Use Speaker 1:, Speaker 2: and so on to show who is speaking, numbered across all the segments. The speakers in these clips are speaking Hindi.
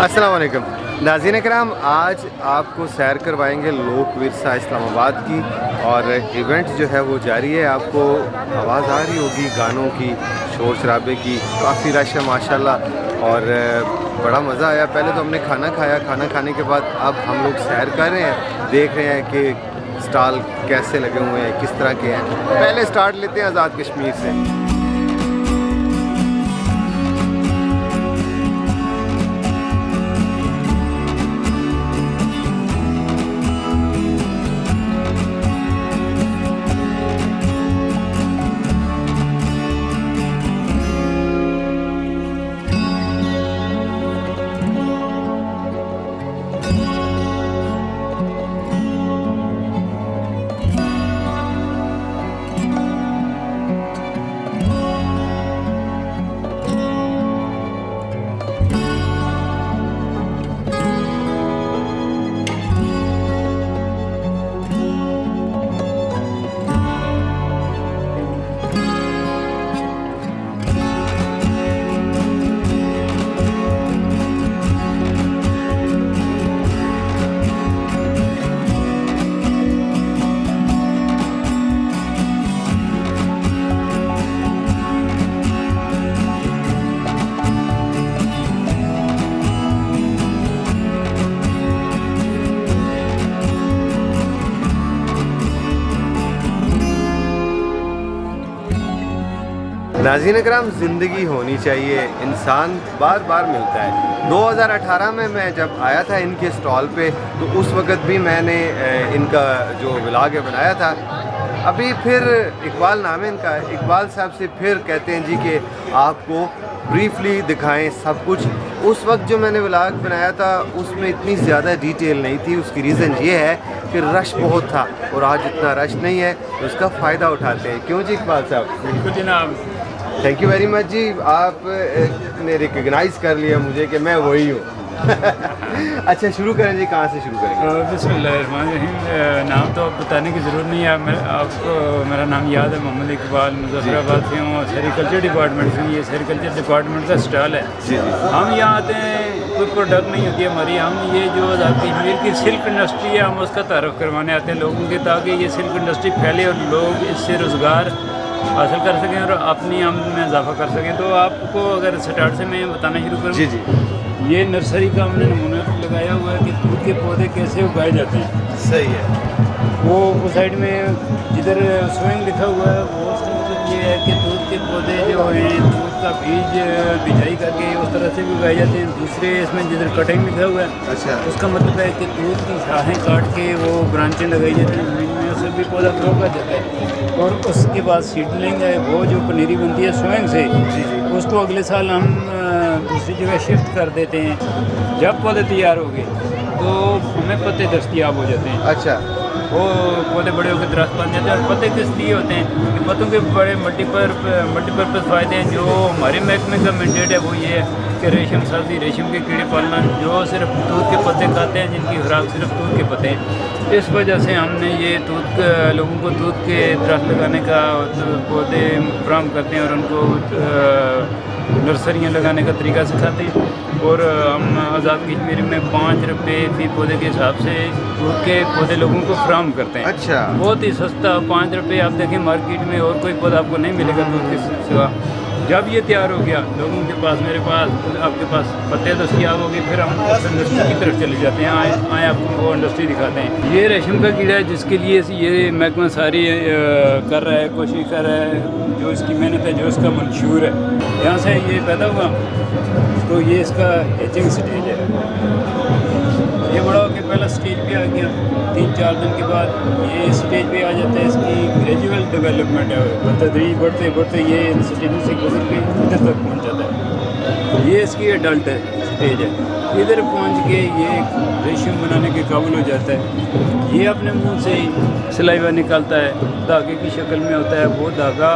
Speaker 1: अस्सलाम वालेकुम नाज़रीन कराम, आज आपको सैर करवाएंगे लोक विरसा इस्लामाबाद की। और इवेंट जो है वो जारी है। आपको आवाज़ आ रही होगी गानों की, शोर शराबे की, काफ़ी रश है माशाल्लाह। और बड़ा मज़ा आया। पहले तो हमने खाना खाया, खाना खाने के बाद अब हम लोग सैर कर रहे हैं, देख रहे हैं कि स्टॉल कैसे लगे हुए हैं, किस तरह के हैं। पहले स्टार्ट लेते हैं आज़ाद कश्मीर से। नाज़रीन कराम, ज़िंदगी होनी चाहिए, इंसान बार बार मिलता है। 2018 में मैं जब आया था इनके स्टॉल पे, तो उस वक़्त भी मैंने इनका जो व्लॉग है बनाया था। अभी फिर इकबाल नाम है इनका, इकबाल साहब से फिर कहते हैं जी कि आपको ब्रीफली दिखाएं सब कुछ। उस वक्त जो मैंने व्लॉग बनाया था उसमें इतनी ज़्यादा डिटेल नहीं थी। उसकी रीज़न ये है कि रश बहुत था और आज इतना रश नहीं है, तो उसका फ़ायदा उठाते हैं। क्यों जी इकबाल साहब?
Speaker 2: बिल्कुल जनाब,
Speaker 1: थैंक यू वेरी मच जी। आपने रिकग्नाइज़ कर लिया मुझे कि मैं वही हूँ। अच्छा, शुरू करें जी, कहाँ से शुरू करेंगे?
Speaker 2: बिस्मिल्लाहिर्रहमानिर्रहीम। नाम तो आप बताने की ज़रूरत नहीं है। आपको मेरा नाम याद है, मोहम्मद इकबाल, मुजफ्फराबाद से हूँ। सेरिकल्चर डिपार्टमेंट से, ये सेरिकल्चर डिपार्टमेंट का स्टॉल है।
Speaker 1: जी जी।
Speaker 2: हम यहाँ आते हैं, कोई प्रोडक्ट नहीं होती हमारी। हम ये जो आज़ाद कश्मीर की सिल्क इंडस्ट्री है, हम उसका तारुफ करवाने आते हैं लोगों के, ताकि ये सिल्क इंडस्ट्री फैले और लोग इससे रोज़गार हासिल कर सकें और अपनी आमदनी में इजाफा कर सकें। तो आपको अगर स्टार्ट से मैं बताना शुरू करूँ,
Speaker 1: जी जी।
Speaker 2: ये नर्सरी का हमने नमूना लगाया हुआ है कि दूध के पौधे कैसे उगाए जाते हैं।
Speaker 1: सही है।
Speaker 2: वो उस साइड में जिधर स्विंग लिखा हुआ है, वो उसका मतलब ये है कि दूध के पौधे जो हैं, दूध का बीज बिजाई करके उस तरह से भी उगाए जाते हैं। दूसरे इसमें जिधर कटिंग लिखा हुआ है,
Speaker 1: अच्छा,
Speaker 2: उसका मतलब है कि दूध की शाखें काट के वो ब्रांचें लगाई जाती हैं, ज़मीन में उससे भी पौधा ग्रो कर जाता है। और उसके बाद सीडलिंग है, वो जो पनीरी बनती है स्विंग से,
Speaker 1: जी जी,
Speaker 2: उसको अगले साल हम दूसरी जगह शिफ्ट कर देते हैं। जब पौधे तैयार हो गए तो हमें पत्ते दस्तियाब हो जाते हैं।
Speaker 1: अच्छा,
Speaker 2: वो पौधे बड़े होकर दरख्त बन जाते हैं। और पत्ते किस लिए होते हैं कि पत्तों के बड़े मल्टीपर्पज़ फ़ायदे हैं। जो हमारे महकमे का मैंडेट है वो ये है कि रेशम साजी, रेशम के कीड़े पालना, जो सिर्फ दूध के पत्ते खाते हैं, जिनकी खुराक सिर्फ दूध के पत्ते हैं। इस वजह से हमने ये लोगों को दूध के दरख्त लगाने का पौधे फराहम करते हैं और उनको नर्सरियाँ लगाने का तरीका सिखाते हैं। और हम आज़ाद कश्मीर में 5 रुपये फ़ी पौधे के हिसाब से दूध के पौधे लोगों को फराहम करते हैं।
Speaker 1: अच्छा,
Speaker 2: बहुत ही सस्ता, 5 रुपये। आप देखें मार्केट में और कोई पौधा आपको नहीं मिलेगा दूध के सिवा। जब ये तैयार हो गया लोगों के पास, मेरे पास, आपके पास पत्ते दस्तियाब हो गए, फिर हम उस इंडस्ट्री की तरफ चले जाते हैं। आए आपको वो इंडस्ट्री दिखाते हैं। ये रेशम का कीड़ा है जिसके लिए ये महकमा सारी कर रहा है, कोशिश कर रहा है। जो इसकी मेहनत है, जो इसका मंशूर है, यहाँ से ये पैदा हुआ तो ये इसका एचिंग स्टेज है। ये बड़ा होकर पहला स्टेज पे आ गया, 3-4 दिन के बाद ये स्टेज पे आ जाता है। इसकी ग्रेजुअल डेवलपमेंट है, बतदरीज बढ़ते बढ़ते ये इन स्टेज से गुजर के इधर तक पहुँच जाता है। ये इसकी एडल्ट स्टेज है। इधर पहुँच के ये रेशम बनाने के काबिल हो जाता है। ये अपने मुंह से ही सलाइवा निकालता है, धागे की शक्ल में होता है। वो धागा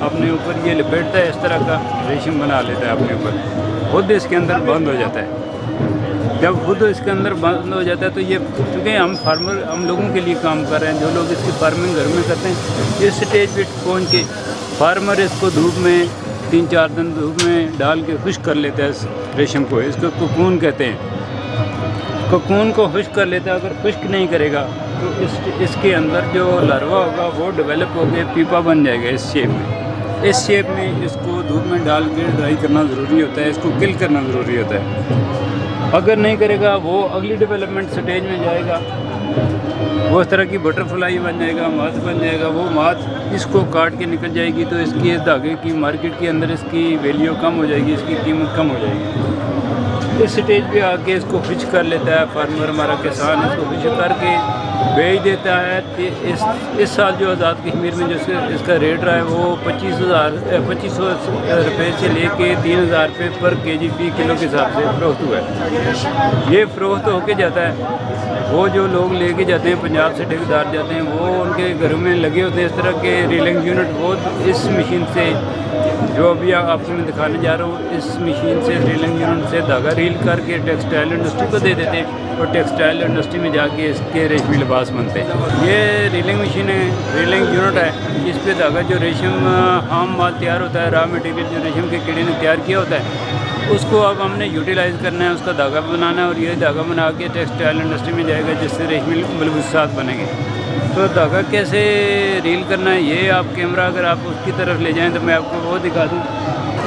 Speaker 2: अपने ऊपर ये लपेटता है, इस तरह का रेशम बना लेता है अपने ऊपर, खुद इसके अंदर बंद हो जाता है। जब खुद इसके अंदर बंद हो जाता है तो ये, क्योंकि हम फार्मर, हम लोगों के लिए काम कर रहे हैं, जो लोग इसकी फार्मिंग घर में करते हैं, इस स्टेज पे पहुँच के फार्मर इसको धूप में 3-4 दिन धूप में डाल के खुश्क कर लेता है इस रेशम को। इसको कोकून कहते हैं। कोकून को खुश्क कर लेता है। अगर खुश्क नहीं करेगा तो इसके अंदर जो लार्वा होगा वो डेवलप होकर पीपा बन जाएगा इस शेप में। इस शेप में इसको धूप में डाल के ड्राई करना ज़रूरी होता है, इसको किल करना ज़रूरी होता है। अगर नहीं करेगा वो अगली डेवलपमेंट स्टेज में जाएगा, वो इस तरह की बटरफ्लाई बन जाएगा, माद बन जाएगा। वो माद इसको काट के निकल जाएगी तो इसकी इस धागे की मार्केट के अंदर इसकी वैल्यू कम हो जाएगी, इसकी कीमत कम हो जाएगी। इस स्टेज पे आके इसको फिश कर लेता है फार्मर, हमारा किसान इसको फिश करके बेच देता है। इस साल जो आज़ाद कश्मीर में जो इसका रेट रहा है वो 2500 रुपये से लेके 3000 रुपये पर केजी फी किलो के हिसाब से फ़रोख्त हुआ है। ये फ़रोख्त होके जाता है। वो जो लोग लेके जाते हैं, पंजाब से ठेकेदार जाते हैं, वो उनके घरों में लगे होते हैं इस तरह के रीलिंग यूनिट। वो इस मशीन से, जो अभी आपको मैं दिखाने जा रहा हूँ, इस मशीन से, रीलिंग यूनिट से धागा रील करके टेक्सटाइल इंडस्ट्री को दे देते हैं और टेक्सटाइल इंडस्ट्री में जाके इसके रेशमी लिबास बनते हैं। ये रीलिंग मशीन है, रीलिंग यूनिट है। इस पर धागा जो रेशम आम माल तैयार होता है, रॉ मटेरियल जो रेशम के कीड़े ने तैयार किया होता है, उसको अब हमने यूटिलाइज़ करना है, उसका धागा बनाना है और ये धागा बना के टेक्सटाइल इंडस्ट्री में जाएगा, जिससे रेशमी मलबूसात बनेंगे। तो धागा कैसे रील करना है, ये आप कैमरा अगर आप उसकी तरफ ले जाएं तो मैं आपको वो दिखा दूँ।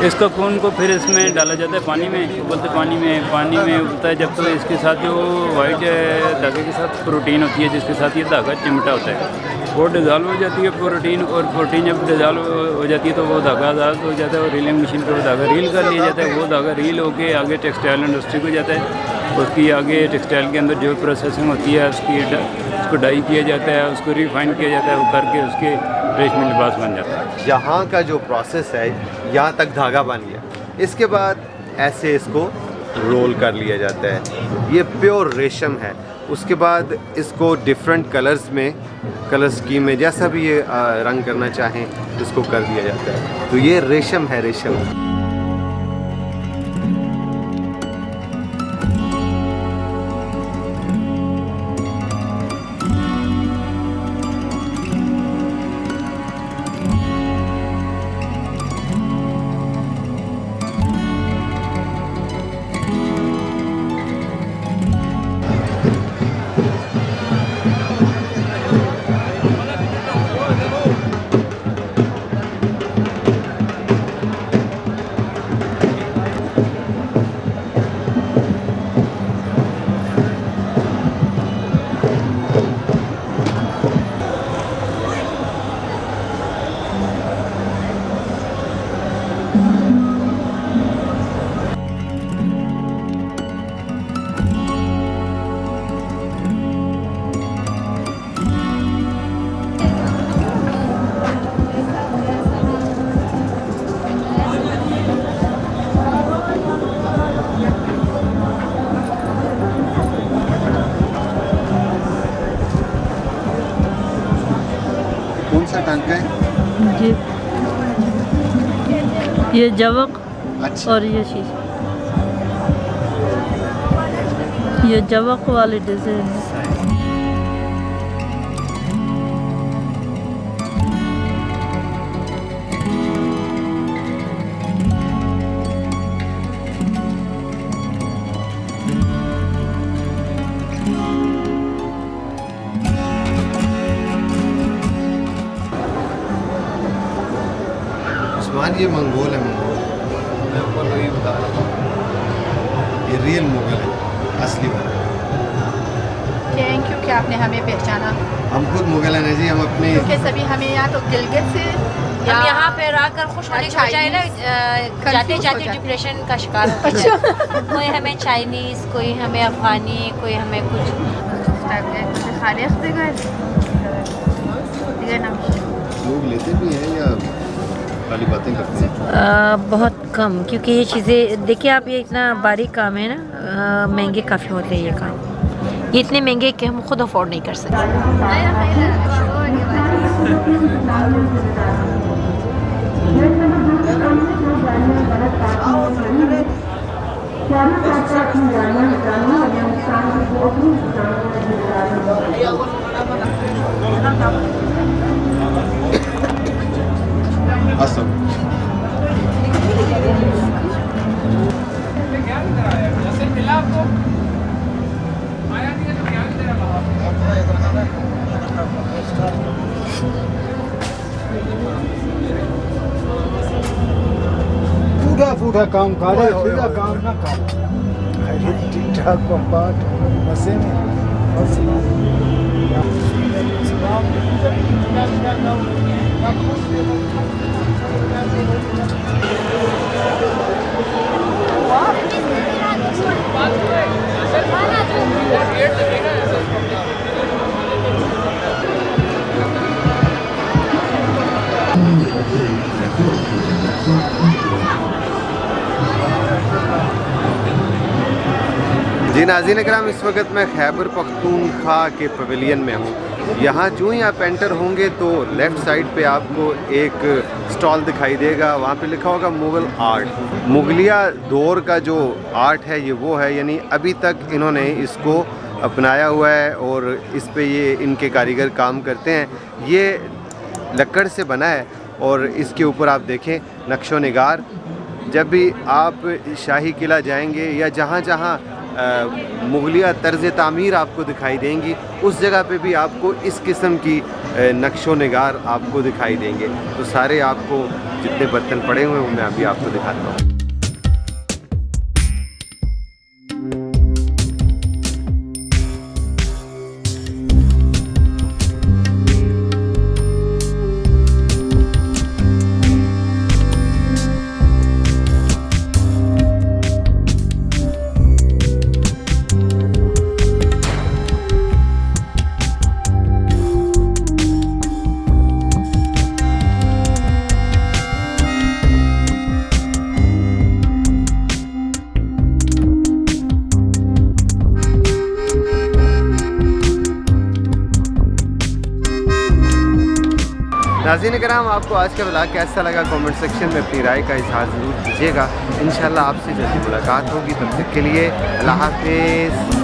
Speaker 2: इसका कोन को फिर इसमें डाला जाता है पानी में, उबलते पानी में उबलता है जब तक इसके साथ जो वाइट धागे के साथ प्रोटीन होती है, जिसके साथ ये धागा चिमटा होता है, वो डिज़ॉल्व हो जाती है प्रोटीन। और प्रोटीन जब डिज़ॉल्व हो जाती है तो वो धागा आज़ाद हो जाता है और रीलिंग मशीन पर वो धागा रील कर लिया जाता है। वो धागा रील होके आगे टेक्सटाइल इंडस्ट्री को जाता है। उसकी आगे टेक्सटाइल के अंदर जो प्रोसेसिंग होती है उसको डाई किया जाता है, उसको रिफाइन किया जाता है, वो करके उसके रेशमी लिबास बन जाता है।
Speaker 1: यहाँ का जो प्रोसेस है, यहाँ तक धागा बन गया, इसके बाद ऐसे इसको रोल कर लिया जाता है। ये प्योर रेशम है। उसके बाद इसको डिफरेंट कलर्स में, कलर स्कीम में, जैसा भी ये रंग करना चाहें इसको कर दिया जाता है। तो ये रेशम है, रेशम। कौन सा टांका है?
Speaker 3: जी, ये जवक।
Speaker 1: अच्छा।
Speaker 3: और ये शीशा, ये जवक वाले डिज़ाइन है।
Speaker 1: उस्मान, ये मंगोल है, मंगोल। मैं ऊपर वही बता रहा हूँ, ये रियल मुगल है, असली वाला।
Speaker 4: थैंक यू कि आपने हमें पहचाना।
Speaker 1: हम खुद मुगल हैं जी, हम अपने
Speaker 4: क्योंकि सभी हमें यहाँ तो गिलगित से
Speaker 5: हम यहाँ पे रहकर खुश होने के बजाय ना जाते जाते डिप्रेशन का शिकार होते हैं। कोई हमें चाइनीज़, कोई हमें अफ़गानी, कोई हमें कुछ
Speaker 1: लोग लेते भी हैं या खाली बातें करते हैं?
Speaker 6: बहुत कम, क्योंकि ये चीज़ें देखिए आप, ये इतना बारीक काम है ना, महंगे काफ़ी होते हैं ये काम, ये इतने महंगे कि हम खुद अफोर्ड नहीं कर सकते।
Speaker 1: असम
Speaker 7: पूरा काम करे, पूरा काम ना कर, ठीक ठाक बात मजे में।
Speaker 1: जी नाज़रीन कराम, इस वक्त मैं खैबर पख्तूनख्वा के पवेलियन में हूँ। यहाँ जो ही आप एंटर होंगे तो लेफ़्ट साइड पे आपको एक स्टॉल दिखाई देगा, वहाँ पे लिखा होगा मुग़ल आर्ट। मुगलिया दौर का जो आर्ट है ये वो है, यानी अभी तक इन्होंने इसको अपनाया हुआ है और इस पे ये इनके कारीगर काम करते हैं। ये लकड़ से बना है और इसके ऊपर आप देखें नक्शो निगार। जब भी आप शाही किला जाएंगे या जहाँ जहाँ मुगलिया तर्ज़ तामीर आपको दिखाई देंगी, उस जगह पे भी आपको इस किस्म की नक्शो निगार आपको दिखाई देंगे। तो सारे आपको जितने बर्तन पड़े हुए हैं वो मैं अभी आपको दिखाता हूँ। नाज़रीन कराम, आपको आज का व्लॉग कैसा लगा कमेंट सेक्शन में अपनी राय का इज़हार ज़रूर कीजिएगा। इंशाल्लाह आपसे जल्दी मुलाकात होगी, तब तक के लिए अल्लाह हाफ़िज़।